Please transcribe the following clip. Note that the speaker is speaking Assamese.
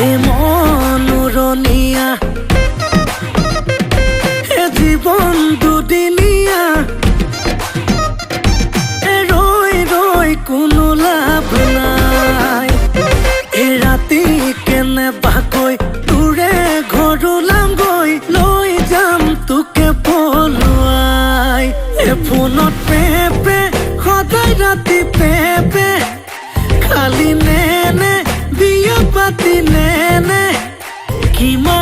এ মনুৰনিয়া এ জীবন দুদিনিয়া এ ৰই ৰই কোনো লাভ নাই এ ৰাতি কেনে বাকৈ তোৰে ঘৰলাম গৈ লৈ যাম তোকে পলুৱাই এ ফোনত পেপে সদায় ৰাতি পেপে খালি নেনে বিয়া পাতি নেনে কিমান